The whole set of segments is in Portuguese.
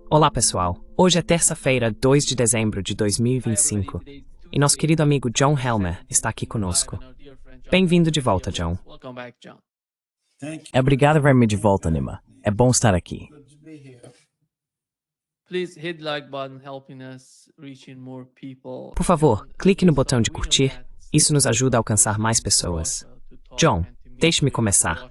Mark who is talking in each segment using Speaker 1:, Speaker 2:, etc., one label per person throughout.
Speaker 1: Olá, pessoal. Hoje é terça-feira, 2 de dezembro de 2025, e nosso querido amigo John Helmer está aqui conosco. Bem-vindo de volta, John.
Speaker 2: Obrigado por ver-me de volta, Nima. É bom estar aqui.
Speaker 1: Por favor, clique no botão de curtir. Isso nos ajuda a alcançar mais pessoas. John, deixe-me começar.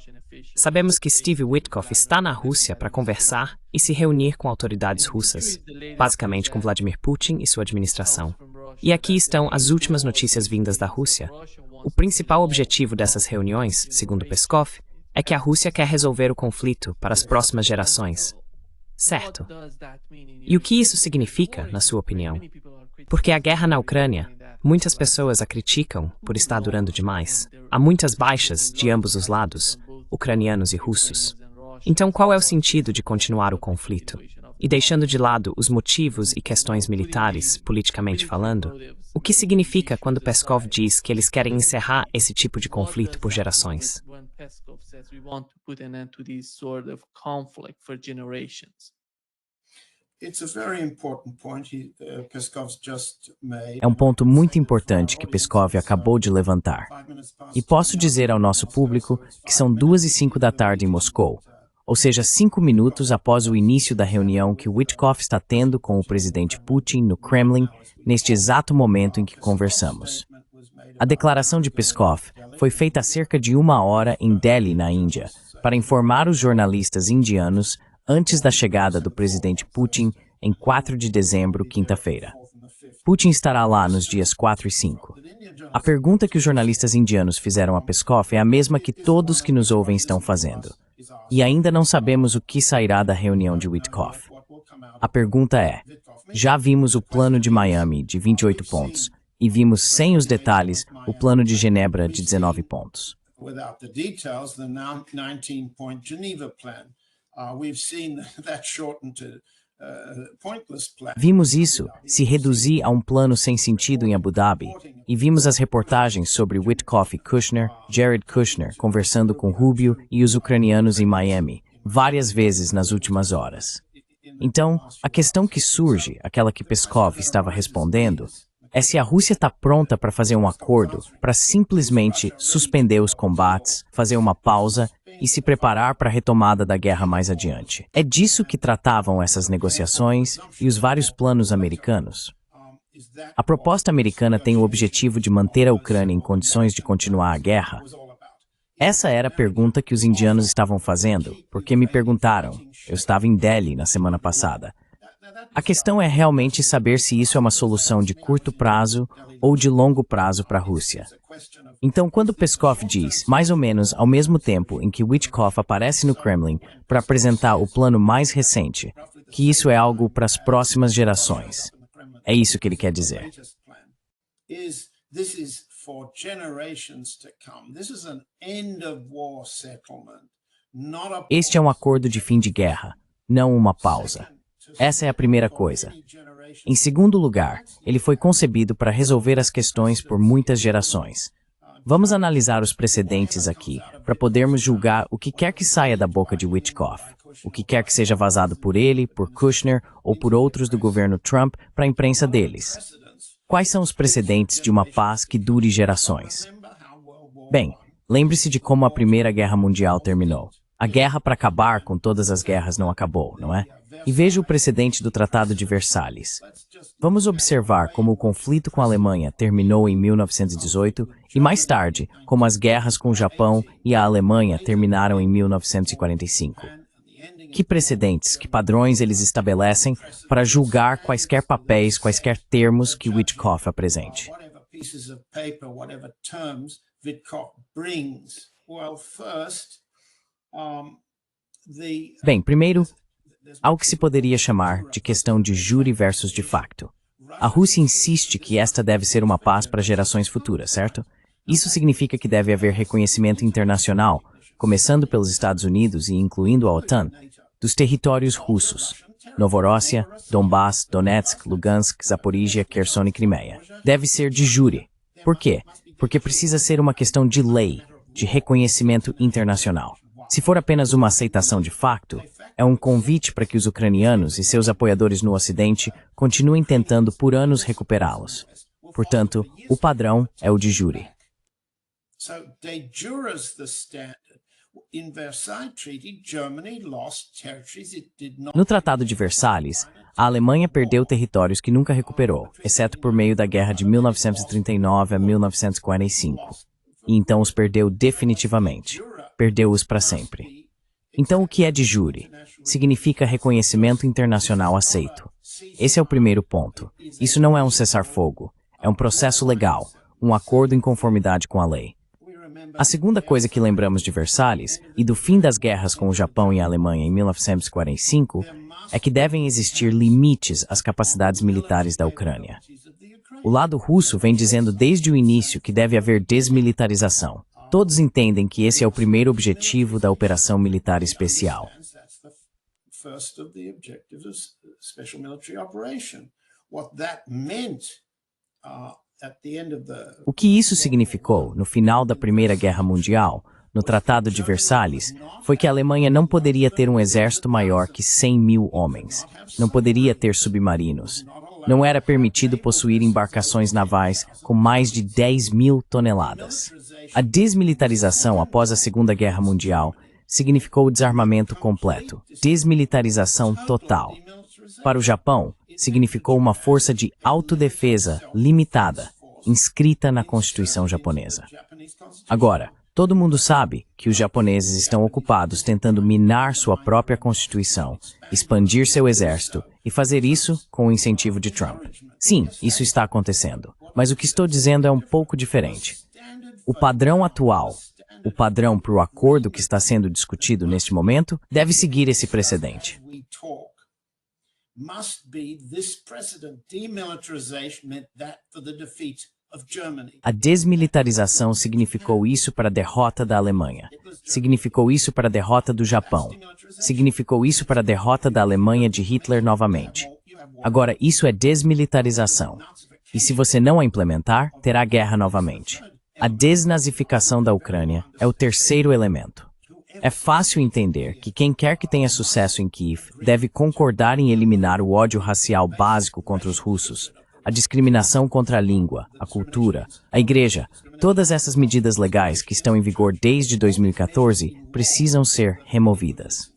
Speaker 1: Sabemos que Steve Witkoff está na Rússia para conversar e se reunir com autoridades russas, basicamente com Vladimir Putin e sua administração. E aqui estão as últimas notícias vindas da Rússia. O principal objetivo dessas reuniões, segundo Peskov, é que a Rússia quer resolver o conflito para as próximas gerações. Certo. E o que isso significa, na sua opinião? Porque a guerra na Ucrânia, muitas pessoas a criticam por estar durando demais. Há muitas baixas de ambos os lados, ucranianos e russos. Então, qual é o sentido de continuar o conflito? E deixando de lado os motivos e questões militares, politicamente falando, o que significa quando Peskov diz que eles querem encerrar esse tipo de conflito por gerações?
Speaker 2: É um ponto muito importante que Peskov acabou de levantar. E posso dizer ao nosso público que são 2h05 da tarde em Moscou, ou seja, 5 minutos após o início da reunião que Witkoff está tendo com o presidente Putin no Kremlin, neste exato momento em que conversamos. A declaração de Peskov foi feita há cerca de 1 hora em Delhi, na Índia, para informar os jornalistas indianos antes da chegada do presidente Putin em 4 de dezembro, quinta-feira. Putin estará lá nos dias 4 e 5. A pergunta que os jornalistas indianos fizeram a Peskov é a mesma que todos que nos ouvem estão fazendo. E ainda não sabemos o que sairá da reunião de Witkoff. A pergunta é: já vimos o plano de Miami de 28 pontos e vimos, sem os detalhes, o plano de Genebra de 19 pontos. Vimos isso se reduzir a um plano sem sentido em Abu Dhabi, e vimos as reportagens sobre Witkoff e Kushner, Jared Kushner, conversando com Rubio e os ucranianos em Miami, várias vezes nas últimas horas. Então, a questão que surge, aquela que Peskov estava respondendo, é se a Rússia está pronta para fazer um acordo, para simplesmente suspender os combates, fazer uma pausa e se preparar para a retomada da guerra mais adiante. É disso que tratavam essas negociações e os vários planos americanos. A proposta americana tem o objetivo de manter a Ucrânia em condições de continuar a guerra. Essa era a pergunta que os indianos estavam fazendo, porque me perguntaram. Eu estava em Delhi na semana passada. A questão é realmente saber se isso é uma solução de curto prazo ou de longo prazo para a Rússia. Então, quando Peskov diz, mais ou menos ao mesmo tempo em que Witkoff aparece no Kremlin para apresentar o plano mais recente, que isso é algo para as próximas gerações, é isso que ele quer dizer. Este é um acordo de fim de guerra, não uma pausa. Essa é a primeira coisa. Em segundo lugar, ele foi concebido para resolver as questões por muitas gerações. Vamos analisar os precedentes aqui, para podermos julgar o que quer que saia da boca de Witkoff, o que quer que seja vazado por ele, por Kushner ou por outros do governo Trump para a imprensa deles. Quais são os precedentes de uma paz que dure gerações? Bem, lembre-se de como a Primeira Guerra Mundial terminou. A guerra para acabar com todas as guerras não acabou, não é? E veja o precedente do Tratado de Versalhes. Vamos observar como o conflito com a Alemanha terminou em 1918 e mais tarde, como as guerras com o Japão e a Alemanha terminaram em 1945. Que precedentes, que padrões eles estabelecem para julgar quaisquer papéis, quaisquer termos que Witkoff apresente? Bem, primeiro, há o que se poderia chamar de questão de jure versus de facto. A Rússia insiste que esta deve ser uma paz para gerações futuras, certo? Isso significa que deve haver reconhecimento internacional, começando pelos Estados Unidos e incluindo a OTAN, dos territórios russos, Novorossia, Donbass, Donetsk, Lugansk, Zaporizhia, Kherson e Crimeia. Deve ser de jure. Por quê? Porque precisa ser uma questão de lei, de reconhecimento internacional. Se for apenas uma aceitação de facto, É um convite para que os ucranianos e seus apoiadores no Ocidente continuem tentando por anos recuperá-los. Portanto, o padrão é o de jure. No Tratado de Versalhes, a Alemanha perdeu territórios que nunca recuperou, exceto por meio da Guerra de 1939 a 1945. E então os perdeu definitivamente. Perdeu-os para sempre. Então o que é de jure? Significa reconhecimento internacional aceito. Esse é o primeiro ponto. Isso não é um cessar-fogo. É um processo legal, um acordo em conformidade com a lei. A segunda coisa que lembramos de Versalhes e do fim das guerras com o Japão e a Alemanha em 1945 é que devem existir limites às capacidades militares da Ucrânia. O lado russo vem dizendo desde o início que deve haver desmilitarização. Todos entendem que esse é o primeiro objetivo da operação militar especial. O que isso significou no final da Primeira Guerra Mundial, no Tratado de Versalhes, foi que a Alemanha não poderia ter um exército maior que 100.000 homens, não poderia ter submarinos, não era permitido possuir embarcações navais com mais de 10.000 toneladas. A desmilitarização após a Segunda Guerra Mundial significou o desarmamento completo, desmilitarização total. Para o Japão, significou uma força de autodefesa limitada, inscrita na Constituição japonesa. Agora, todo mundo sabe que os japoneses estão ocupados tentando minar sua própria Constituição, expandir seu exército e fazer isso com o incentivo de Trump. Sim, isso está acontecendo, mas o que estou dizendo é um pouco diferente. O padrão atual, o padrão para o acordo que está sendo discutido neste momento, deve seguir esse precedente. A desmilitarização significou isso para a derrota da Alemanha, significou isso para a derrota do Japão, significou isso para a derrota da Alemanha de Hitler novamente. Agora, isso é desmilitarização, e se você não a implementar, terá guerra novamente. A desnazificação da Ucrânia é o terceiro elemento. É fácil entender que quem quer que tenha sucesso em Kiev deve concordar em eliminar o ódio racial básico contra os russos, a discriminação contra a língua, a cultura, a igreja. Todas essas medidas legais que estão em vigor desde 2014 precisam ser removidas.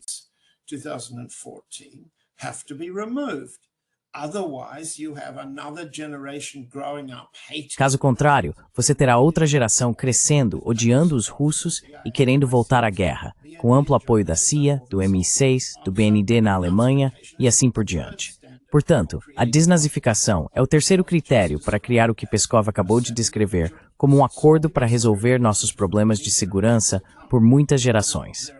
Speaker 2: Caso contrário, você terá outra geração crescendo, odiando os russos e querendo voltar à guerra, com amplo apoio da CIA, do MI6, do BND na Alemanha e assim por diante. Portanto, a desnazificação é o terceiro critério para criar o que Peskov acabou de descrever como um acordo para resolver nossos problemas de segurança por muitas gerações.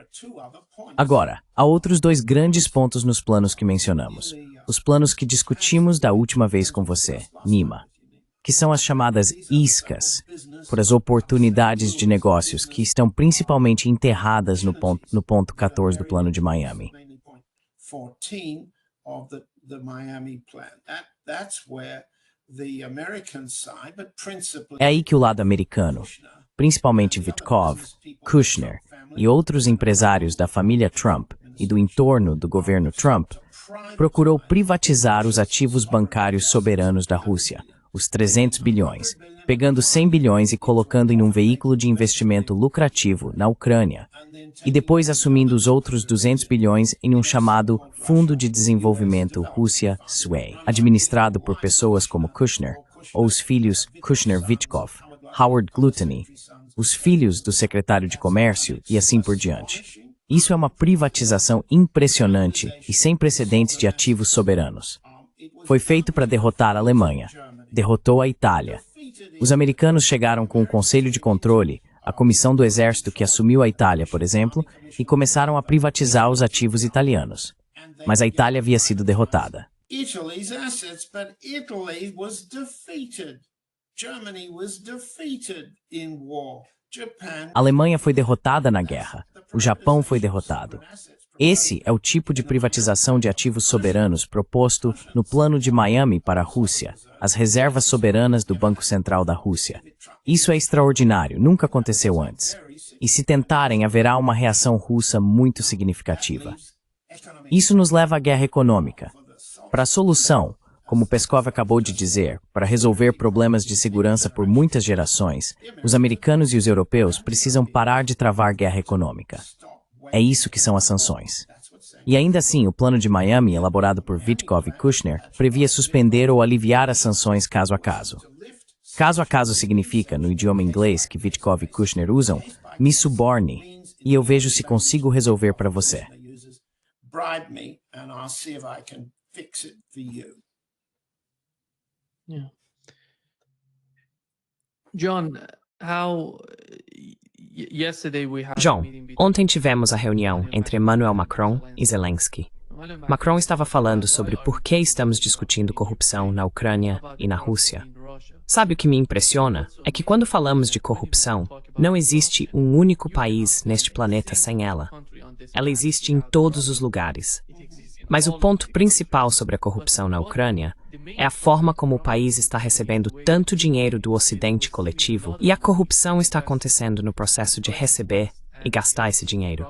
Speaker 2: Agora, há outros dois grandes pontos nos planos que mencionamos. Os planos que discutimos da última vez com você, Nima, que são as chamadas iscas, por as oportunidades de negócios que estão principalmente enterradas no ponto 14 do Plano de Miami. É aí que o lado americano, principalmente Witkoff, Kushner e outros empresários da família Trump e do entorno do governo Trump, procurou privatizar os ativos bancários soberanos da Rússia, os 300 bilhões, pegando 100 bilhões e colocando em um veículo de investimento lucrativo na Ucrânia, e depois assumindo os outros 200 bilhões em um chamado Fundo de Desenvolvimento Rússia-Sway, administrado por pessoas como Kushner, ou os filhos Kushner-Witkoff, Howard Gluteny, os filhos do secretário de Comércio e assim por diante. Isso é uma privatização impressionante e sem precedentes de ativos soberanos. Foi feito para derrotar a Alemanha. Derrotou a Itália. Os americanos chegaram com o Conselho de Controle, a comissão do exército que assumiu a Itália, por exemplo, e começaram a privatizar os ativos italianos. Mas a Itália havia sido derrotada. A Alemanha foi derrotada na guerra. O Japão foi derrotado. Esse é o tipo de privatização de ativos soberanos proposto no Plano de Miami para a Rússia, as reservas soberanas do Banco Central da Rússia. Isso é extraordinário, nunca aconteceu antes. E se tentarem, haverá uma reação russa muito significativa. Isso nos leva à guerra econômica. Para a solução, como Peskov acabou de dizer, para resolver problemas de segurança por muitas gerações, os americanos e os europeus precisam parar de travar guerra econômica. É isso que são as sanções. E ainda assim, o plano de Miami, elaborado por Witkoff e Kushner, previa suspender ou aliviar as sanções caso a caso. Caso a caso significa, no idioma inglês que Witkoff e Kushner usam, me suborne, e eu vejo se consigo resolver para você.
Speaker 1: John, ontem tivemos a reunião entre Emmanuel Macron e Zelensky. Macron estava falando sobre por que estamos discutindo corrupção na Ucrânia e na Rússia. Sabe o que me impressiona? É que quando falamos de corrupção, não existe um único país neste planeta sem ela. Ela existe em todos os lugares. Mas o ponto principal sobre a corrupção na Ucrânia é a forma como o país está recebendo tanto dinheiro do Ocidente coletivo e a corrupção está acontecendo no processo de receber e gastar esse dinheiro.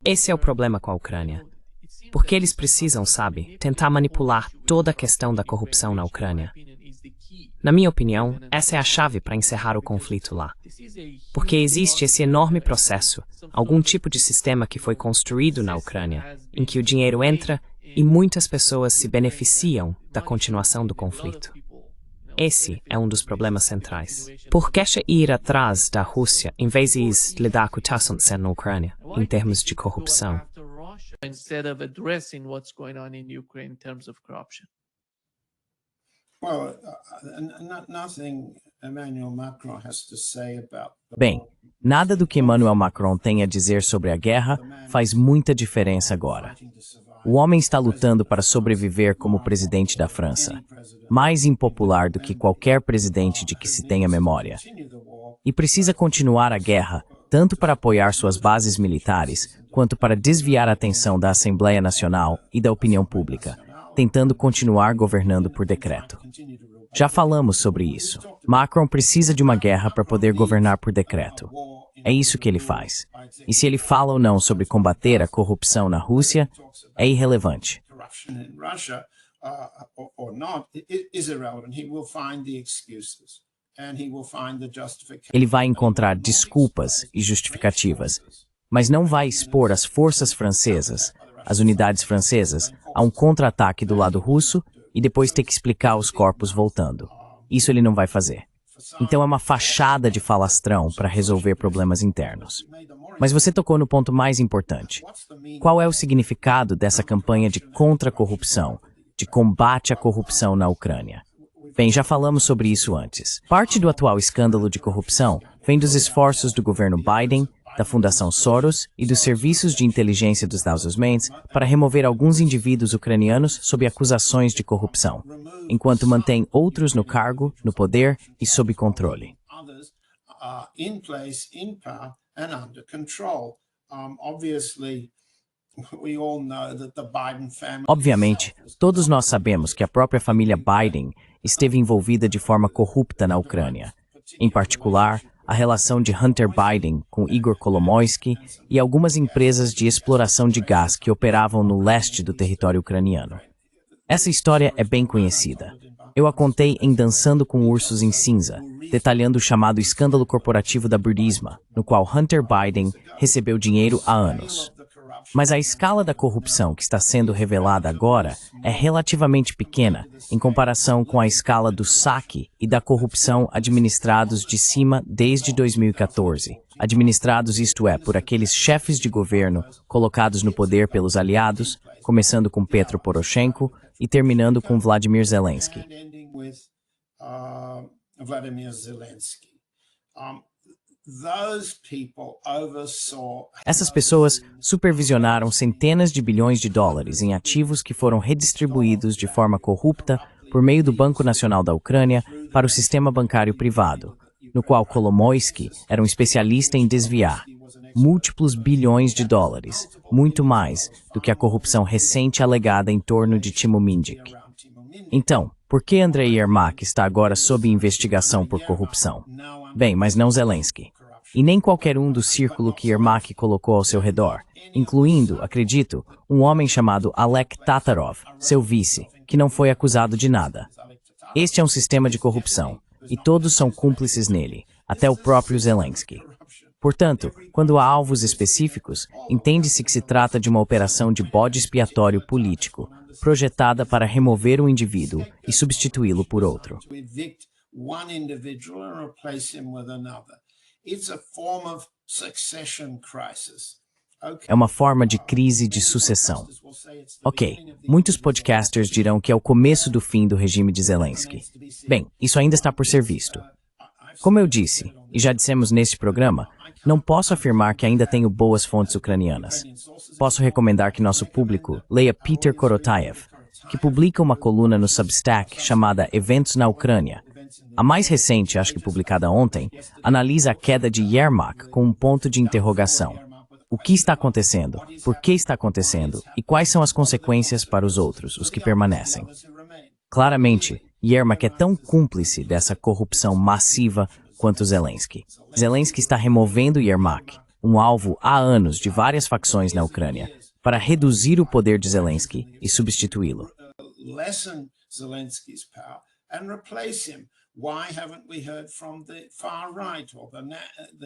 Speaker 1: Esse é o problema com a Ucrânia. Porque eles precisam, sabe, tentar manipular toda a questão da corrupção na Ucrânia. Na minha opinião, essa é a chave para encerrar o conflito lá. Porque existe esse enorme processo, algum tipo de sistema que foi construído na Ucrânia, em que o dinheiro entra e muitas pessoas se beneficiam da continuação do conflito. Esse é um dos problemas centrais. Por que ir atrás da Rússia em vez de lidar com o que está acontecendo na Ucrânia, em termos de corrupção?
Speaker 2: Bem, nada do que Emmanuel Macron tem a dizer sobre a guerra faz muita diferença agora. O homem está lutando para sobreviver como presidente da França, mais impopular do que qualquer presidente de que se tenha memória. E precisa continuar a guerra, tanto para apoiar suas bases militares, quanto para desviar a atenção da Assembleia Nacional e da opinião pública, tentando continuar governando por decreto. Já falamos sobre isso. Macron precisa de uma guerra para poder governar por decreto. É isso que ele faz. E se ele fala ou não sobre combater a corrupção na Rússia, é irrelevante. Ele vai encontrar desculpas e justificativas, mas não vai expor as forças francesas, as unidades francesas, a um contra-ataque do lado russo e depois ter que explicar os corpos voltando. Isso ele não vai fazer. Então é uma fachada de falastrão para resolver problemas internos. Mas você tocou no ponto mais importante. Qual é o significado dessa campanha de contra-corrupção, de combate à corrupção na Ucrânia? Bem, já falamos sobre isso antes. Parte do atual escândalo de corrupção vem dos esforços do governo Biden, da Fundação Soros e dos serviços de inteligência dos Estados Unidos para remover alguns indivíduos ucranianos sob acusações de corrupção, enquanto mantém outros no cargo, no poder e sob controle. Obviamente, todos nós sabemos que a própria família Biden esteve envolvida de forma corrupta na Ucrânia. Em particular, a relação de Hunter Biden com Igor Kolomoisky e algumas empresas de exploração de gás que operavam no leste do território ucraniano. Essa história é bem conhecida. Eu a contei em Dançando com Ursos em Cinza, detalhando o chamado escândalo corporativo da Burisma, no qual Hunter Biden recebeu dinheiro há anos. Mas a escala da corrupção que está sendo revelada agora é relativamente pequena em comparação com a escala do saque e da corrupção administrados de cima desde 2014. Administrados, isto é, por aqueles chefes de governo colocados no poder pelos aliados, começando com Petro Poroshenko e terminando com Vladimir Zelensky. Essas pessoas supervisionaram centenas de bilhões de dólares em ativos que foram redistribuídos de forma corrupta por meio do Banco Nacional da Ucrânia para o sistema bancário privado, no qual Kolomoisky era um especialista em desviar múltiplos bilhões de dólares, muito mais do que a corrupção recente alegada em torno de Timo Mindik. Então, Por que Andrei Yermak está agora sob investigação por corrupção? Bem, mas não Zelensky. E nem qualquer um do círculo que Yermak colocou ao seu redor, incluindo, acredito, um homem chamado Alek Tatarov, seu vice, que não foi acusado de nada. Este é um sistema de corrupção, e todos são cúmplices nele, até o próprio Zelensky. Portanto, quando há alvos específicos, entende-se que se trata de uma operação de bode expiatório político, projetada para remover um indivíduo e substituí-lo por outro. É uma forma de crise de sucessão. Ok, muitos podcasters dirão que é o começo do fim do regime de Zelensky. Bem, isso ainda está por ser visto. Como eu disse, e já dissemos neste programa, não posso afirmar que ainda tenho boas fontes ucranianas. Posso recomendar que nosso público leia Peter Korotayev, que publica uma coluna no Substack chamada Eventos na Ucrânia. A mais recente, acho que publicada ontem, analisa a queda de Yermak com um ponto de interrogação. O que está acontecendo? Por que está acontecendo? E quais são as consequências para os outros, os que permanecem? Claramente, Yermak é tão cúmplice dessa corrupção massiva quanto Zelensky. Zelensky está removendo Yermak, um alvo há anos de várias facções na Ucrânia, para reduzir o poder de Zelensky e substituí-lo.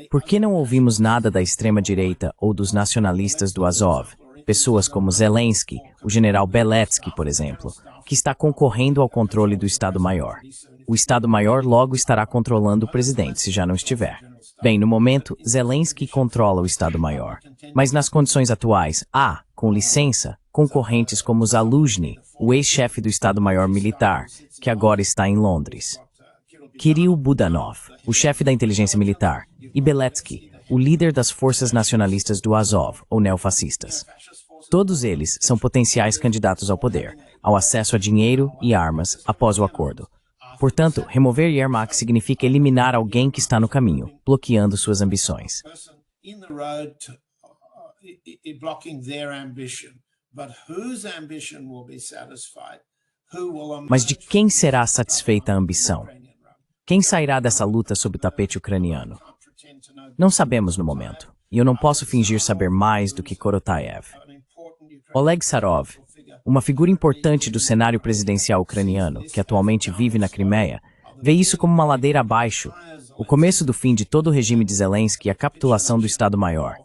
Speaker 2: Por que não ouvimos nada da extrema-direita ou dos nacionalistas do Azov? Pessoas como Zelensky, o general Beletsky, por exemplo, que está concorrendo ao controle do Estado-Maior. O Estado-Maior logo estará controlando o presidente, se já não estiver. Bem, no momento, Zelensky controla o Estado-Maior. Mas nas condições atuais, há, com licença, concorrentes como Zaluzhny, o ex-chefe do Estado-Maior militar, que agora está em Londres. Kirill Budanov, o chefe da inteligência militar, e Beletsky, o líder das forças nacionalistas do Azov, ou neofascistas. Todos eles são potenciais candidatos ao poder, ao acesso a dinheiro e armas após o acordo. Portanto, remover Yermak significa eliminar alguém que está no caminho, bloqueando suas ambições. Mas de quem será satisfeita a ambição? Quem sairá dessa luta sob o tapete ucraniano? Não sabemos no momento, e eu não posso fingir saber mais do que Korotayev. Oleg Sarov, uma figura importante do cenário presidencial ucraniano, que atualmente vive na Crimeia, vê isso como uma ladeira abaixo, o começo do fim de todo o regime de Zelensky e a capitulação do Estado-Maior.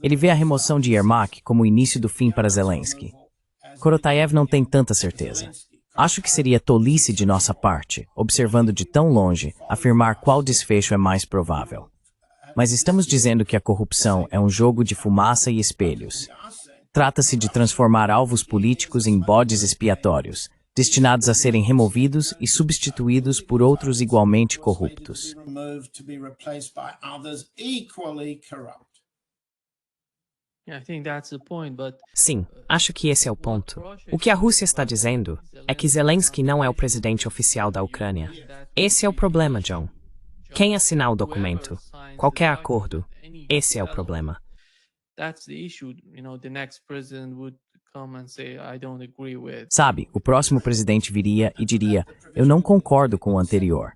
Speaker 2: Ele vê a remoção de Yermak como o início do fim para Zelensky. Korotayev não tem tanta certeza. Acho que seria tolice de nossa parte, observando de tão longe, afirmar qual desfecho é mais provável. Mas estamos dizendo que a corrupção é um jogo de fumaça e espelhos. Trata-se de transformar alvos políticos em bodes expiatórios, destinados a serem removidos e substituídos por outros igualmente corruptos.
Speaker 1: Sim, acho que esse é o ponto. O que a Rússia está dizendo é que Zelensky não é o presidente oficial da Ucrânia. Esse é o problema, John. Quem assinar o documento, qualquer acordo, esse é o problema.
Speaker 2: Sabe, o próximo presidente viria e diria, eu não concordo com o anterior.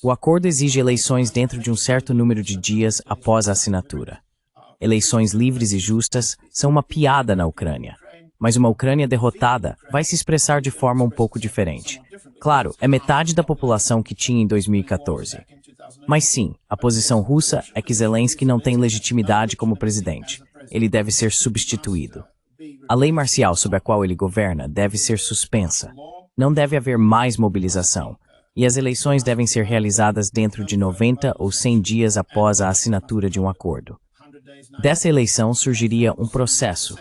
Speaker 2: O acordo exige eleições dentro de um certo número de dias após a assinatura. Eleições livres e justas são uma piada na Ucrânia. Mas uma Ucrânia derrotada vai se expressar de forma um pouco diferente. Claro, é metade da população que tinha em 2014. Mas sim, a posição russa é que Zelensky não tem legitimidade como presidente. Ele deve ser substituído. A lei marcial sob a qual ele governa deve ser suspensa. Não deve haver mais mobilização. E as eleições devem ser realizadas dentro de 90 ou 100 dias após a assinatura de um acordo. Dessa eleição surgiria um processo,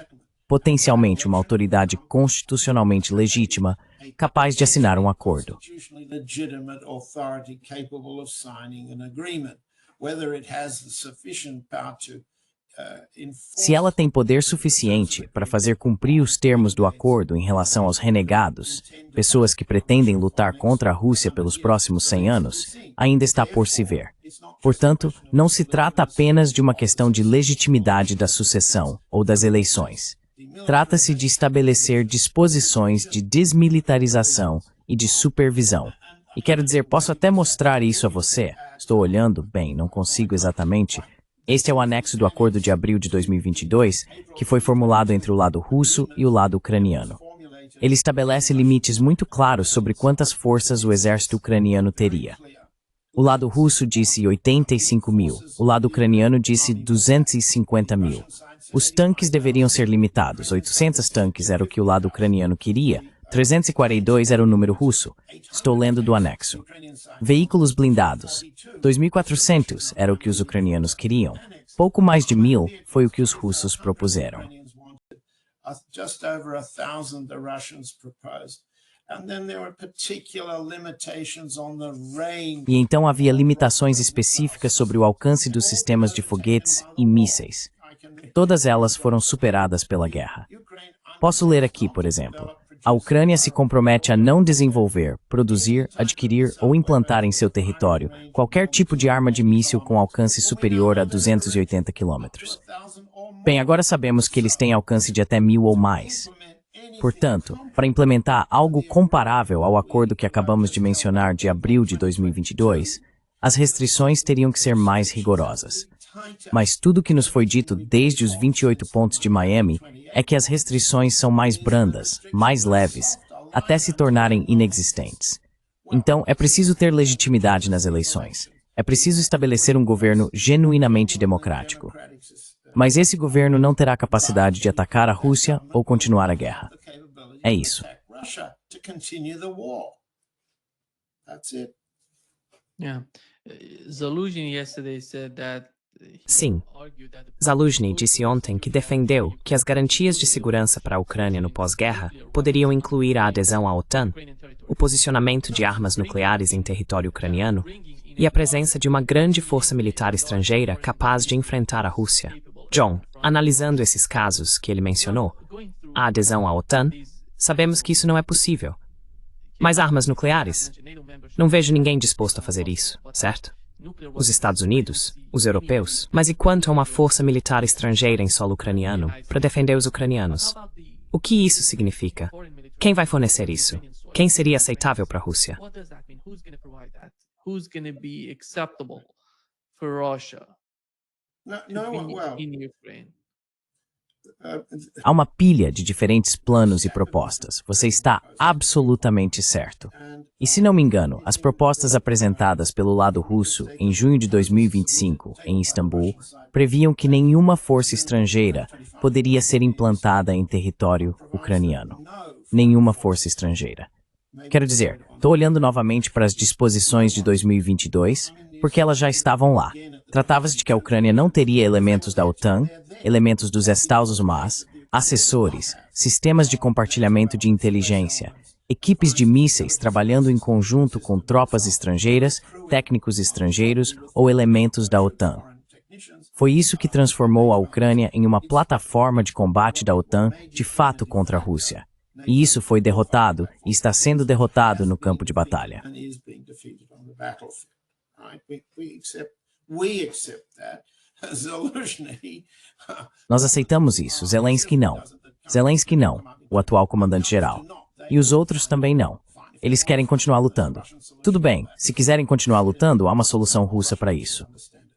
Speaker 2: potencialmente uma autoridade constitucionalmente legítima, capaz de assinar um acordo. Se ela tem poder suficiente para fazer cumprir os termos do acordo em relação aos renegados, pessoas que pretendem lutar contra a Rússia pelos próximos 100 anos, ainda está por se ver. Portanto, não se trata apenas de uma questão de legitimidade da sucessão ou das eleições. Trata-se de estabelecer disposições de desmilitarização e de supervisão. E quero dizer, posso até mostrar isso a você. Estou olhando, bem, não consigo exatamente. Este é o anexo do acordo de abril de 2022, que foi formulado entre o lado russo e o lado ucraniano. Ele estabelece limites muito claros sobre quantas forças o exército ucraniano teria. O lado russo disse 85 mil, o lado ucraniano disse 250 mil. Os tanques deveriam ser limitados, 800 tanques era o que o lado ucraniano queria, 342 era o número russo. Estou lendo do anexo. Veículos blindados, 2.400 era o que os ucranianos queriam. Pouco mais de 1.000 foi o que os russos propuseram.
Speaker 3: Just over 1,000 the Russians proposed. And then there were particular limitations on the range.
Speaker 2: E então havia limitações específicas sobre o alcance dos sistemas de foguetes e mísseis. Todas elas foram superadas pela guerra. Posso ler aqui, por exemplo. A Ucrânia se compromete a não desenvolver, produzir, adquirir ou implantar em seu território qualquer tipo de arma de míssil com alcance superior a 280 quilômetros. Bem, agora sabemos que eles têm alcance de até 1.000 ou mais. Portanto, para implementar algo comparável ao acordo que acabamos de mencionar de abril de 2022, as restrições teriam que ser mais rigorosas. Mas tudo o que nos foi dito desde os 28 pontos de Miami é que as restrições são mais brandas, mais leves, até se tornarem inexistentes. Então, é preciso ter legitimidade nas eleições. É preciso estabelecer um governo genuinamente democrático. Mas esse governo não terá capacidade de atacar a Rússia ou continuar a guerra. É isso.
Speaker 1: Sim. Zaluzhny disse ontem que defendeu que as garantias de segurança para a Ucrânia no pós-guerra poderiam incluir a adesão à OTAN, o posicionamento de armas nucleares em território ucraniano e a presença de uma grande força militar estrangeira capaz de enfrentar a Rússia. John, analisando esses casos que ele mencionou, a adesão à OTAN, sabemos que isso não é possível. Mas armas nucleares? Não vejo ninguém disposto a fazer isso, certo? Os Estados Unidos, os europeus. Mas e quanto a uma força militar estrangeira em solo ucraniano para defender os ucranianos? O que isso significa? Quem vai fornecer isso? Quem seria aceitável para a Rússia?
Speaker 2: Há uma pilha de diferentes planos e propostas. Você está absolutamente certo. E se não me engano, as propostas apresentadas pelo lado russo em junho de 2025, em Istambul, previam que nenhuma força estrangeira poderia ser implantada em território ucraniano. Nenhuma força estrangeira. Quero dizer, estou olhando novamente para as disposições de 2022, porque elas já estavam lá. Tratava-se de que a Ucrânia não teria elementos da OTAN, elementos dos Estados Unidos, assessores, sistemas de compartilhamento de inteligência, equipes de mísseis trabalhando em conjunto com tropas estrangeiras, técnicos estrangeiros ou elementos da OTAN. Foi isso que transformou a Ucrânia em uma plataforma de combate da OTAN de fato contra a Rússia. E isso foi derrotado e está sendo derrotado no campo de batalha. Nós aceitamos isso, Zelensky não. Zelensky não, o atual comandante-geral. E os outros também não. Eles querem continuar lutando. Tudo bem, se quiserem continuar lutando, há uma solução russa para isso.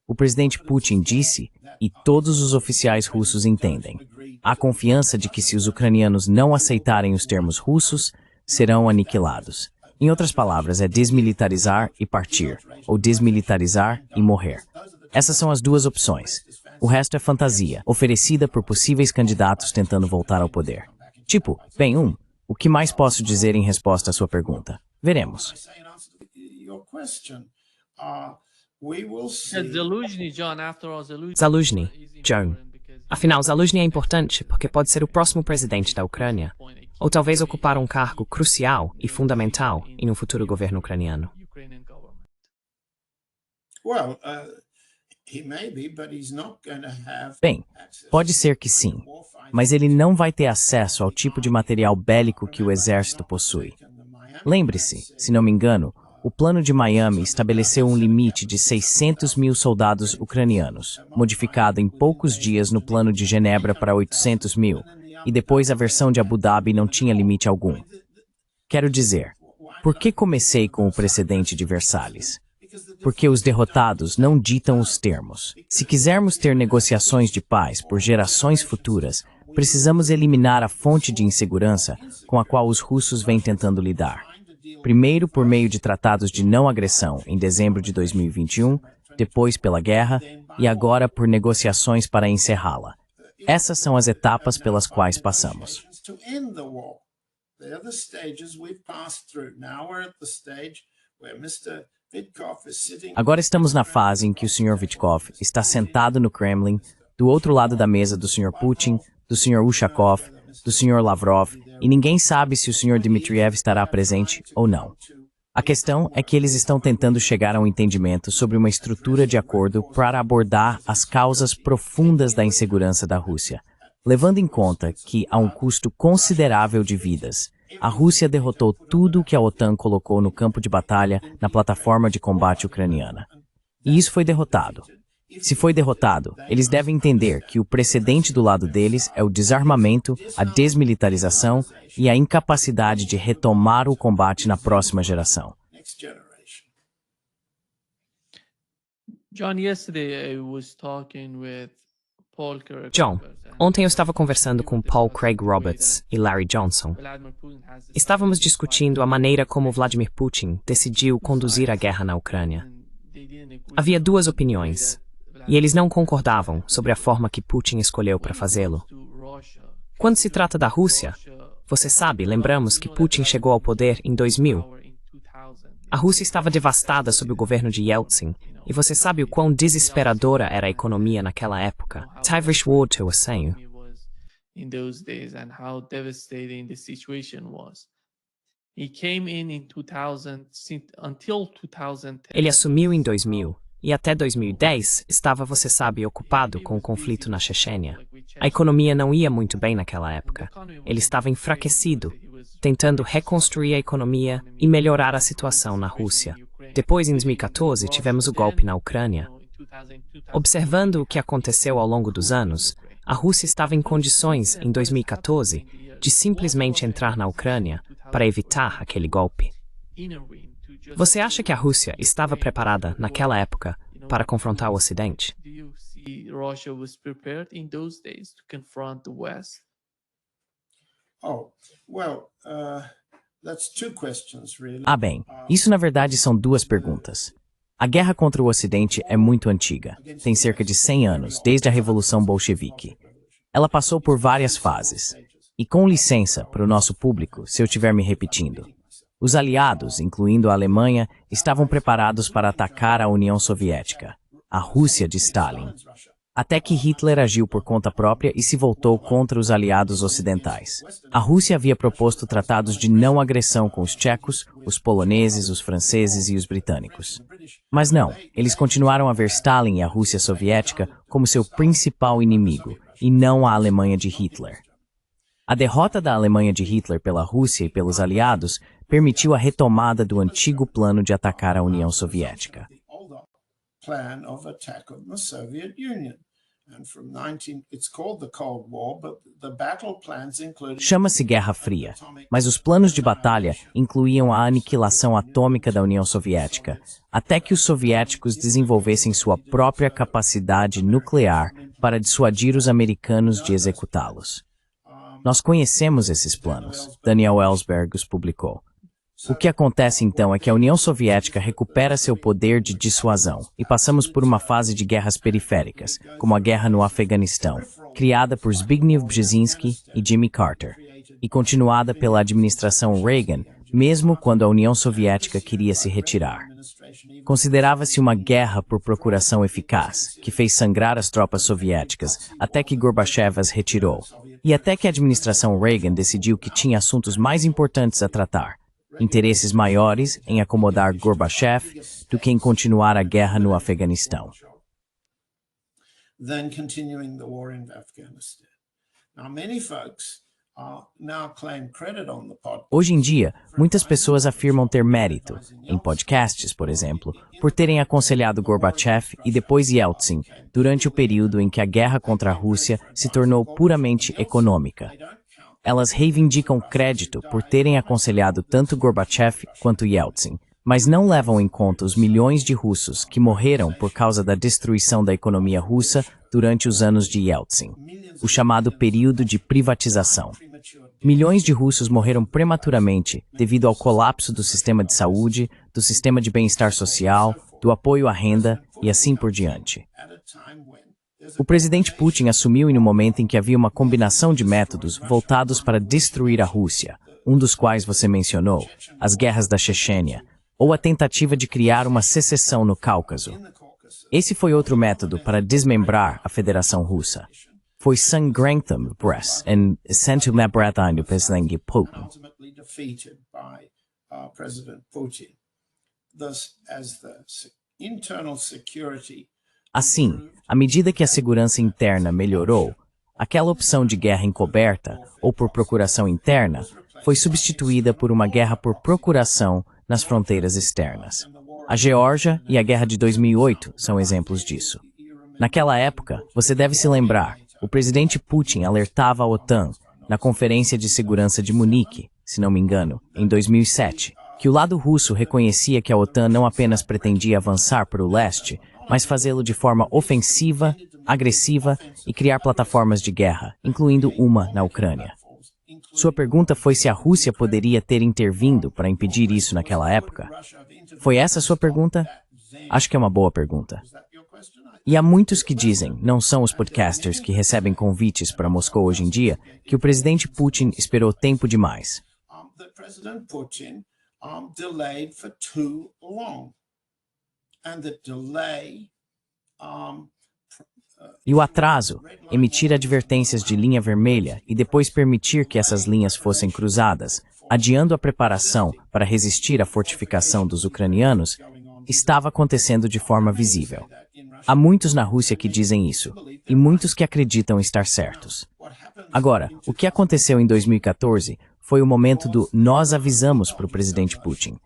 Speaker 2: O presidente Putin disse, e todos os oficiais russos entendem, há confiança de que se os ucranianos não aceitarem os termos russos, serão aniquilados. Em outras palavras, é desmilitarizar e partir, ou desmilitarizar e morrer. Essas são as duas opções. O resto é fantasia, oferecida por possíveis candidatos tentando voltar ao poder. Tipo, bem, o que mais posso dizer em resposta à sua pergunta? Veremos.
Speaker 1: Zaluzhny, John. Afinal, Zaluzhny é importante porque pode ser o próximo presidente da Ucrânia, ou talvez ocupar um cargo crucial e fundamental em um futuro governo ucraniano.
Speaker 2: Bem, pode ser que sim, mas ele não vai ter acesso ao tipo de material bélico que o exército possui. Lembre-se, se não me engano, o plano de Miami estabeleceu um limite de 600 mil soldados ucranianos, modificado em poucos dias no plano de Genebra para 800 mil, e depois a versão de Abu Dhabi não tinha limite algum. Quero dizer, Por que comecei com o precedente de Versalhes? Porque os derrotados não ditam os termos. Se quisermos ter negociações de paz por gerações futuras, precisamos eliminar a fonte de insegurança com a qual os russos vêm tentando lidar. Primeiro por meio de tratados de não agressão em dezembro de 2021, depois pela guerra e agora por negociações para encerrá-la. Essas são as etapas pelas quais passamos. Agora estamos na fase em que o Sr. Witkoff está sentado no Kremlin, do outro lado da mesa do Sr. Putin, do Sr. Ushakov, do Sr. Lavrov, e ninguém sabe se o Sr. Dmitriev estará presente ou não. A questão é que eles estão tentando chegar a um entendimento sobre uma estrutura de acordo para abordar as causas profundas da insegurança da Rússia, levando em conta que, a um custo considerável de vidas, a Rússia derrotou tudo o que a OTAN colocou no campo de batalha na plataforma de combate ucraniana. E isso foi derrotado. Se foi derrotado, eles devem entender que o precedente do lado deles é o desarmamento, a desmilitarização e a incapacidade de retomar o combate na próxima geração.
Speaker 1: John, ontem eu estava conversando com Paul Craig Roberts e Larry Johnson. Estávamos discutindo a maneira como Vladimir Putin decidiu conduzir a guerra na Ucrânia. Havia duas opiniões, e eles não concordavam sobre a forma que Putin escolheu para fazê-lo. Quando se trata da Rússia, você sabe, lembramos que Putin chegou ao poder em 2000. A Rússia estava devastada sob o governo de Yeltsin, e você sabe o quão desesperadora era a economia naquela época. Tiverish Ward to Assanho. Ele assumiu em 2000, e até 2010 estava, você sabe, ocupado com o conflito na Chechênia. A economia não ia muito bem naquela época. Ele estava enfraquecido, tentando reconstruir a economia e melhorar a situação na Rússia. Depois, em 2014, tivemos o golpe na Ucrânia. Observando o que aconteceu ao longo dos anos, a Rússia estava em condições, em 2014, de simplesmente entrar na Ucrânia para evitar aquele golpe. Você acha que a Rússia estava preparada, naquela época, para confrontar o Ocidente?
Speaker 2: Bem, isso na verdade são duas perguntas. A guerra contra o Ocidente é muito antiga, tem cerca de 100 anos, desde a Revolução Bolchevique. Ela passou por várias fases. E com licença para o nosso público, se eu estiver me repetindo. Os aliados, incluindo a Alemanha, estavam preparados para atacar a União Soviética, a Rússia de Stalin, até que Hitler agiu por conta própria e se voltou contra os aliados ocidentais. A Rússia havia proposto tratados de não agressão com os tchecos, os poloneses, os franceses e os britânicos. Mas não, eles continuaram a ver Stalin e a Rússia soviética como seu principal inimigo, e não a Alemanha de Hitler. A derrota da Alemanha de Hitler pela Rússia e pelos aliados permitiu a retomada do antigo plano de atacar a União Soviética. Chama-se Guerra Fria, mas os planos de batalha incluíam a aniquilação atômica da União Soviética, até que os soviéticos desenvolvessem sua própria capacidade nuclear para dissuadir os americanos de executá-los. Nós conhecemos esses planos, Daniel Ellsberg os publicou. O que acontece então é que a União Soviética recupera seu poder de dissuasão e passamos por uma fase de guerras periféricas, como a guerra no Afeganistão, criada por Zbigniew Brzezinski e Jimmy Carter, e continuada pela administração Reagan, mesmo quando a União Soviética queria se retirar. Considerava-se uma guerra por procuração eficaz, que fez sangrar as tropas soviéticas, até que Gorbachev as retirou, e até que a administração Reagan decidiu que tinha assuntos mais importantes a tratar, interesses maiores em acomodar Gorbachev do que em continuar a guerra no Afeganistão. Hoje em dia, muitas pessoas afirmam ter mérito, em podcasts, por exemplo, por terem aconselhado Gorbachev e depois Yeltsin durante o período em que a guerra contra a Rússia se tornou puramente econômica. Elas reivindicam crédito por terem aconselhado tanto Gorbachev quanto Yeltsin, mas não levam em conta os milhões de russos que morreram por causa da destruição da economia russa durante os anos de Yeltsin, o chamado período de privatização. Milhões de russos morreram prematuramente devido ao colapso do sistema de saúde, do sistema de bem-estar social, do apoio à renda e assim por diante. O presidente Putin assumiu em um momento em que havia uma combinação de métodos voltados para destruir a Rússia, um dos quais você mencionou, as guerras da Chechênia, ou a tentativa de criar uma secessão no Cáucaso. Esse foi outro método para desmembrar a Federação Russa. Foi sangrento Brest em essential nabratan do presidente Putin. Assim, à medida que a segurança interna melhorou, aquela opção de guerra encoberta ou por procuração interna foi substituída por uma guerra por procuração nas fronteiras externas. A Geórgia e a Guerra de 2008 são exemplos disso. Naquela época, você deve se lembrar, o presidente Putin alertava a OTAN, na Conferência de Segurança de Munique, se não me engano, em 2007, que o lado russo reconhecia que a OTAN não apenas pretendia avançar para o leste, mas fazê-lo de forma ofensiva, agressiva e criar plataformas de guerra, incluindo uma na Ucrânia. Sua pergunta foi se a Rússia poderia ter intervindo para impedir isso naquela época? Foi essa a sua pergunta? Acho que é uma boa pergunta. E há muitos que dizem, não são os podcasters que recebem convites para Moscou hoje em dia, que o presidente Putin esperou tempo demais. E o atraso, emitir advertências de linha vermelha e depois permitir que essas linhas fossem cruzadas, adiando a preparação para resistir à fortificação dos ucranianos, estava acontecendo de forma visível. Há muitos na Rússia que dizem isso, e muitos que acreditam estar certos. Agora, o que aconteceu em 2014 foi o momento do nós avisamos para o presidente Putin.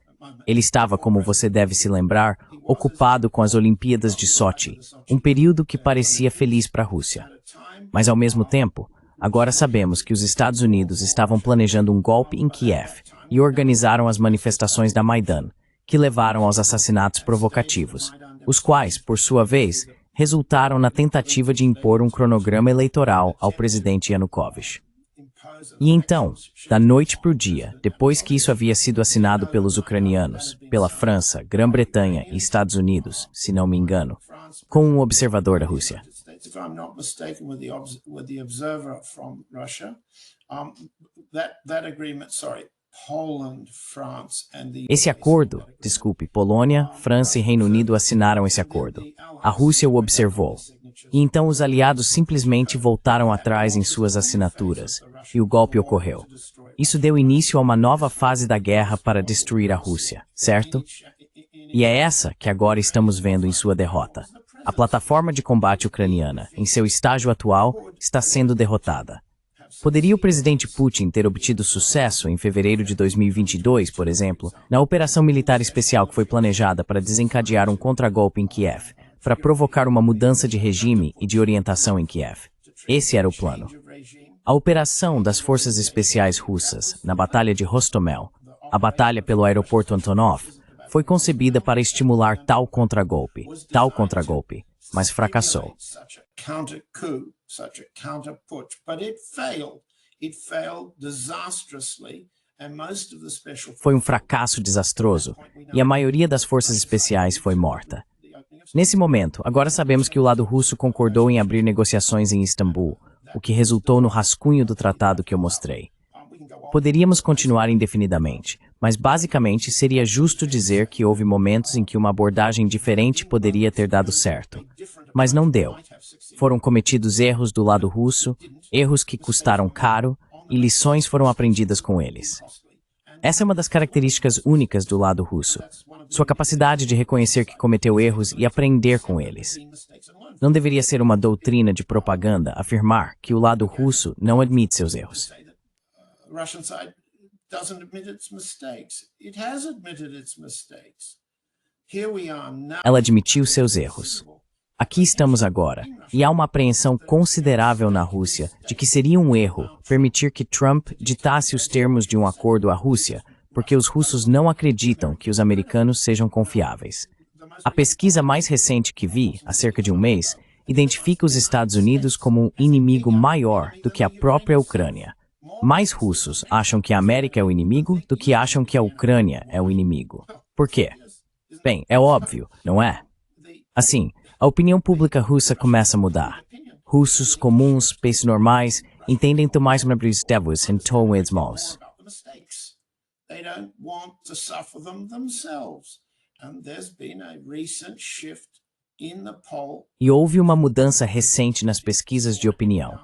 Speaker 2: Ele estava, como você deve se lembrar, ocupado com as Olimpíadas de Sochi, um período que parecia feliz para a Rússia. Mas, ao mesmo tempo, agora sabemos que os Estados Unidos estavam planejando um golpe em Kiev e organizaram as manifestações da Maidan, que levaram aos assassinatos provocativos, os quais, por sua vez, resultaram na tentativa de impor um cronograma eleitoral ao presidente Yanukovych. E então, da noite para o dia, depois que isso havia sido assinado pelos ucranianos, pela França, Grã-Bretanha e Estados Unidos, se não me engano, com um observador da Rússia. Esse acordo, Polônia, França e Reino Unido assinaram esse acordo. A Rússia o observou. E então os aliados simplesmente voltaram atrás em suas assinaturas, e o golpe ocorreu. Isso deu início a uma nova fase da guerra para destruir a Rússia, certo? E é essa que agora estamos vendo em sua derrota. A plataforma de combate ucraniana, em seu estágio atual, está sendo derrotada. Poderia o presidente Putin ter obtido sucesso em fevereiro de 2022, por exemplo, na operação militar especial que foi planejada para desencadear um contragolpe em Kiev, para provocar uma mudança de regime e de orientação em Kiev? Esse era o plano. A operação das forças especiais russas na Batalha de Hostomel, a batalha pelo aeroporto Antonov, foi concebida para estimular tal contragolpe, mas fracassou. Foi um fracasso desastroso e a maioria das forças especiais foi morta. Nesse momento, agora sabemos que o lado russo concordou em abrir negociações em Istambul, o que resultou no rascunho do tratado que eu mostrei. Poderíamos continuar indefinidamente, mas basicamente seria justo dizer que houve momentos em que uma abordagem diferente poderia ter dado certo. Mas não deu. Foram cometidos erros do lado russo, erros que custaram caro, e lições foram aprendidas com eles. Essa é uma das características únicas do lado russo, sua capacidade de reconhecer que cometeu erros e aprender com eles. Não deveria ser uma doutrina de propaganda afirmar que o lado russo não admite seus erros. Ela admitiu seus erros. Aqui estamos agora, e há uma apreensão considerável na Rússia de que seria um erro permitir que Trump ditasse os termos de um acordo à Rússia, porque os russos não acreditam que os americanos sejam confiáveis. A pesquisa mais recente que vi, há cerca de um mês, identifica os Estados Unidos como um inimigo maior do que a própria Ucrânia. Mais russos acham que a América é o inimigo do que acham que a Ucrânia é o inimigo. Por quê? Bem, é óbvio, não é? Assim, a opinião pública russa começa a mudar. Russos comuns, pessoas normais, entendem tomar os devos em todos.
Speaker 3: They don't want to suffer them themselves. And there's been a recent shift in the poll.
Speaker 2: E houve uma mudança recente nas pesquisas de opinião,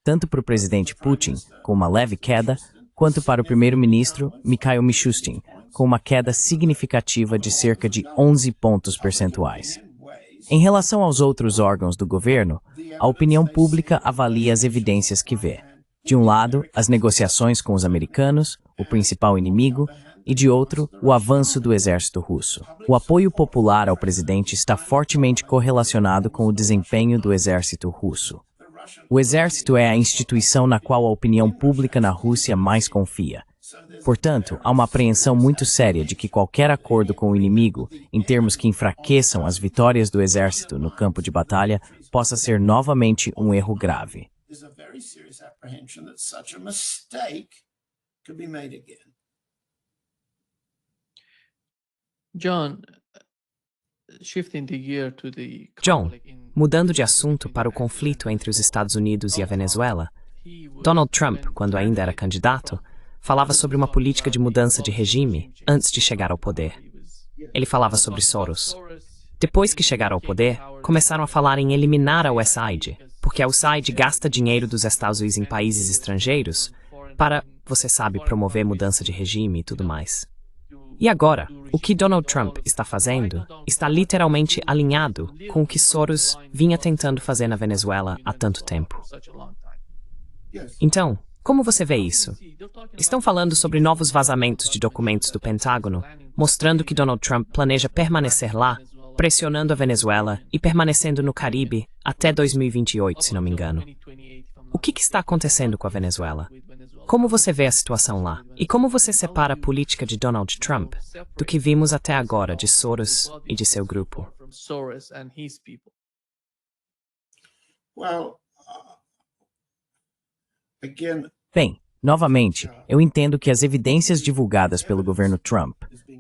Speaker 2: tanto para o presidente Putin, com uma leve queda, quanto para o primeiro-ministro Mikhail Mishustin, com uma queda significativa de cerca de 11 pontos percentuais. Em relação aos outros órgãos do governo, a opinião pública avalia as evidências que vê. De um lado, as negociações com os americanos, o principal inimigo, e de outro, o avanço do exército russo. O apoio popular ao presidente está fortemente correlacionado com o desempenho do exército russo. O exército é a instituição na qual a opinião pública na Rússia mais confia. Portanto, há uma apreensão muito séria de que qualquer acordo com o inimigo, em termos que enfraqueçam as vitórias do exército no campo de batalha, possa ser novamente um erro grave.
Speaker 3: There's a very serious apprehension that such a mistake could be made again.
Speaker 4: John, shifting the gear to the
Speaker 1: John,
Speaker 4: conflict in-
Speaker 1: mudando de assunto para o conflito entre os Estados Unidos e a Venezuela, Donald Trump, quando ainda era candidato, falava sobre uma política de mudança de regime antes de chegar ao poder. Ele falava sobre Soros. Depois que chegaram ao poder, começaram a falar em eliminar a USAID, porque a USAID gasta dinheiro dos Estados Unidos em países estrangeiros para, você sabe, promover mudança de regime e tudo mais. E agora, o que Donald Trump está fazendo está literalmente alinhado com o que Soros vinha tentando fazer na Venezuela há tanto tempo. Então, como você vê isso? Estão falando sobre novos vazamentos de documentos do Pentágono, mostrando que Donald Trump planeja permanecer lá, pressionando a Venezuela e permanecendo no Caribe até 2028, se não me engano. O que está acontecendo com a Venezuela? Como você vê a situação lá? E como você separa a política de Donald Trump do que vimos até agora de Soros e de seu grupo?
Speaker 4: from Soros and his people.
Speaker 3: Well, again,
Speaker 2: Bem, novamente, eu entendo que as evidências divulgadas pelo governo Trump,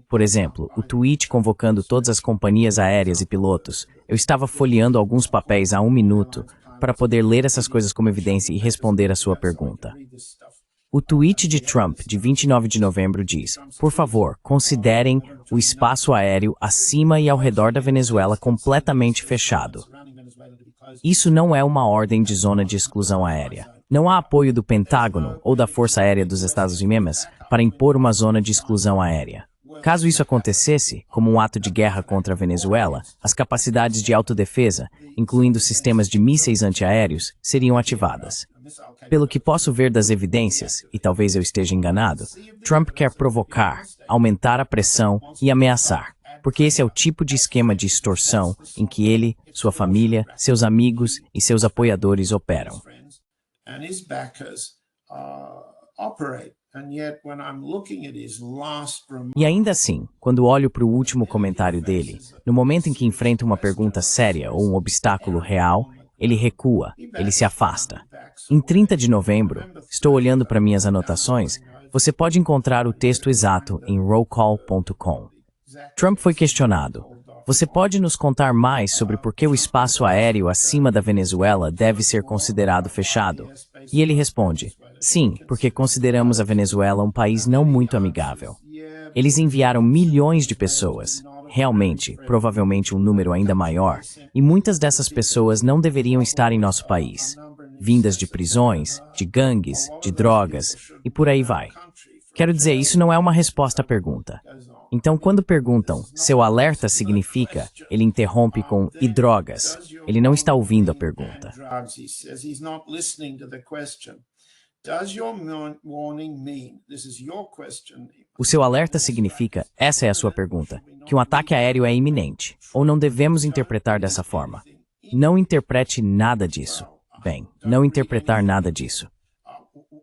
Speaker 2: por exemplo, o tweet convocando todas as companhias aéreas e pilotos, eu estava folheando alguns papéis há um minuto para poder ler essas coisas como evidência e responder a sua pergunta. O tweet de Trump, de 29 de novembro, diz: por favor, considerem o espaço aéreo acima e ao redor da Venezuela completamente fechado. Isso não é uma ordem de zona de exclusão aérea. Não há apoio do Pentágono ou da Força Aérea dos Estados Unidos para impor uma zona de exclusão aérea. Caso isso acontecesse, como um ato de guerra contra a Venezuela, as capacidades de autodefesa, incluindo sistemas de mísseis antiaéreos, seriam ativadas. Pelo que posso ver das evidências, e talvez eu esteja enganado, Trump quer provocar, aumentar a pressão e ameaçar, porque esse é o tipo de esquema de extorsão em que ele, sua família, seus amigos e seus apoiadores operam.
Speaker 3: and his backers operate. And yet, when I'm looking at his last remark,
Speaker 2: E ainda assim, quando olho para o último comentário dele, no momento em que enfrenta uma pergunta séria ou um obstáculo real, ele recua, ele se afasta. Em 30 de novembro, estou olhando para minhas anotações, você pode encontrar o texto exato em rollcall.com. Trump foi questionado: você pode nos contar mais sobre por que o espaço aéreo acima da Venezuela deve ser considerado fechado? E ele responde: sim, porque consideramos a Venezuela um país não muito amigável. Eles enviaram milhões de pessoas, realmente, provavelmente um número ainda maior, e muitas dessas pessoas não deveriam estar em nosso país, vindas de prisões, de gangues, de drogas, e por aí vai. Quero dizer, isso não é uma resposta à pergunta. Então, quando perguntam, seu alerta significa, ele interrompe com e drogas. Ele não está ouvindo a pergunta.
Speaker 3: drugs, he says he's not listening to the question. Does your warning mean, this is your question,
Speaker 2: O seu alerta significa, essa é a sua pergunta, que um ataque aéreo é iminente, ou não devemos interpretar dessa forma. Não interprete nada disso. Bem, não interpretar nada disso.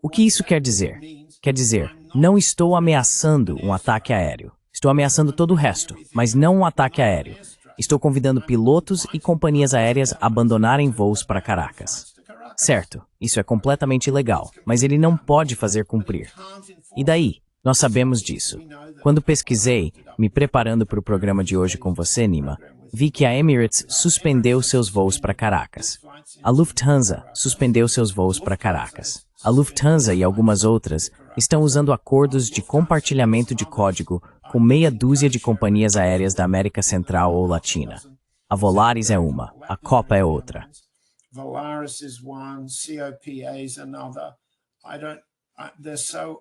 Speaker 2: O que isso quer dizer? Quer dizer, não estou ameaçando um ataque aéreo. Estou ameaçando todo o resto, mas não um ataque aéreo. Estou convidando pilotos e companhias aéreas a abandonarem voos para Caracas. Certo, isso é completamente ilegal, mas ele não pode fazer cumprir. E daí? Nós sabemos disso. Quando pesquisei, me preparando para o programa de hoje com você, Nima, vi que a Emirates suspendeu seus voos para Caracas. A Lufthansa suspendeu seus voos para Caracas. A Lufthansa e algumas outras estão usando acordos de compartilhamento de código com meia dúzia de companhias aéreas da América Central ou Latina. A Volaris é uma, a Copa é outra.
Speaker 3: Volaris is one, COPA is another. They're so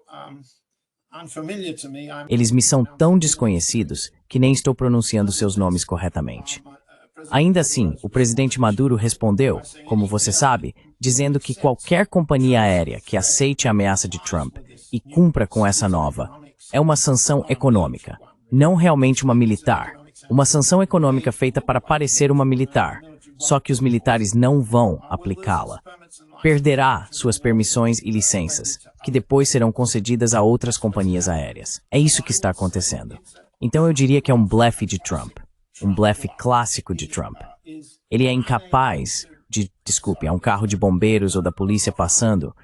Speaker 3: unfamiliar to me.
Speaker 2: Eles me são tão desconhecidos que nem estou pronunciando seus nomes corretamente. Ainda assim, o presidente Maduro respondeu, como você sabe, dizendo que qualquer companhia aérea que aceite a ameaça de Trump e cumpra com essa nova é uma sanção econômica, não realmente uma militar. Uma sanção econômica feita para parecer uma militar, só que os militares não vão aplicá-la. Perderá suas permissões e licenças, que depois serão concedidas a outras companhias aéreas. É isso que está acontecendo. Então eu diria que é um blefe de Trump. Um blefe clássico de Trump. Ele é incapaz de, há um carro de bombeiros ou da polícia passando.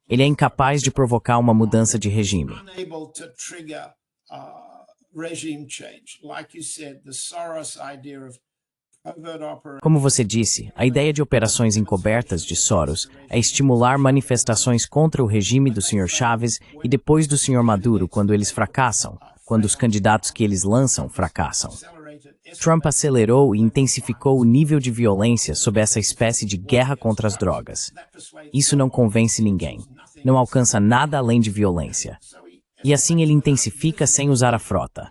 Speaker 2: Ele é incapaz de provocar uma mudança de regime. Como você disse, a ideia de operações encobertas de Soros é estimular manifestações contra o regime do Sr. Chávez e depois do Sr. Maduro quando eles fracassam, quando os candidatos que eles lançam fracassam. Trump acelerou e intensificou o nível de violência sob essa espécie de guerra contra as drogas. Isso não convence ninguém. Não alcança nada além de violência. E assim ele intensifica sem usar a frota.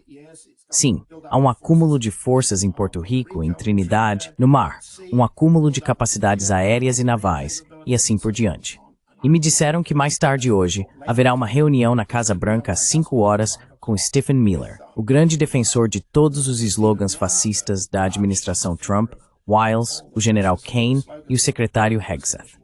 Speaker 2: Sim, há um acúmulo de forças em Porto Rico, em Trinidad, no mar, um acúmulo de capacidades aéreas e navais, e assim por diante. E me disseram que mais tarde hoje haverá uma reunião na Casa Branca às 5 horas com Stephen Miller, o grande defensor de todos os slogans fascistas da administração Trump, Wiles, o general Kane e o secretário Hegseth.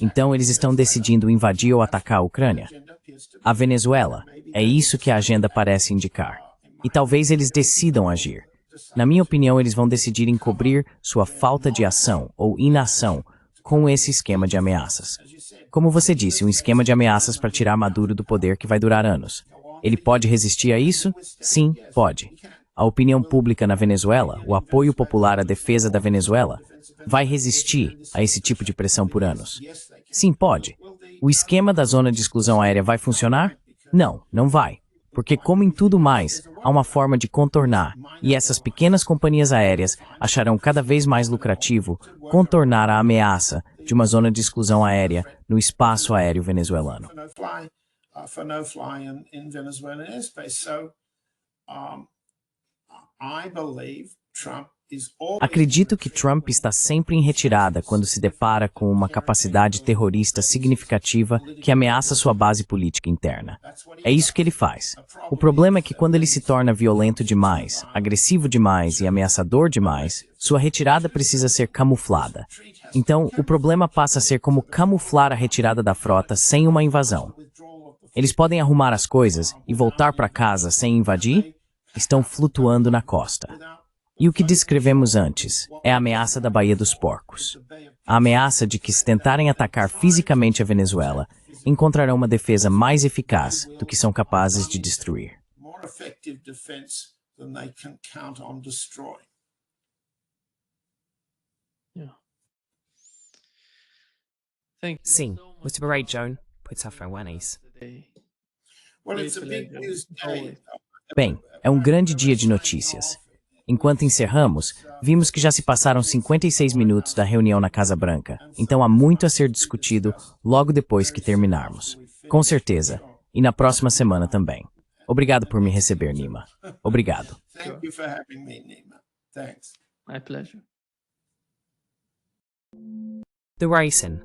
Speaker 2: Então eles estão decidindo invadir ou atacar a Ucrânia? A Venezuela? É isso que a agenda parece indicar. E talvez eles decidam agir. Na minha opinião, eles vão decidir encobrir sua falta de ação ou inação com esse esquema de ameaças. Como você disse, um esquema de ameaças para tirar Maduro do poder que vai durar anos. Ele pode resistir a isso? Sim, pode. A opinião pública na Venezuela, o apoio popular à defesa da Venezuela, vai resistir a esse tipo de pressão por anos? Sim, pode. O esquema da zona de exclusão aérea vai funcionar? Não, não vai. Porque, como em tudo mais, há uma forma de contornar, e essas pequenas companhias aéreas acharão cada vez mais lucrativo contornar a ameaça de uma zona de exclusão aérea no espaço aéreo venezuelano. Acredito que Trump está sempre em retirada quando se depara com uma capacidade terrorista significativa que ameaça sua base política interna. É isso que ele faz. O problema é que quando ele se torna violento demais, agressivo demais e ameaçador demais, sua retirada precisa ser camuflada. Então, o problema passa a ser como camuflar a retirada da frota sem uma invasão. Eles podem arrumar as coisas e voltar para casa sem invadir? Estão flutuando na costa. E o que descrevemos antes é a ameaça da Baía dos Porcos. A ameaça de que, se tentarem atacar fisicamente a Venezuela, encontrarão uma defesa mais eficaz do que são capazes de destruir.
Speaker 1: Sim, muito obrigado, Joan, por estar falando isso.
Speaker 2: Bem, é um grande dia de notícias. Enquanto encerramos, vimos que já se passaram 56 minutos da reunião na Casa Branca, então há muito a ser discutido logo depois que terminarmos. Com certeza, e na próxima semana também. Obrigado por me receber, Nima. Obrigado.
Speaker 3: Thank you for having me, Nima. Thanks.
Speaker 4: My pleasure.
Speaker 1: The Racing.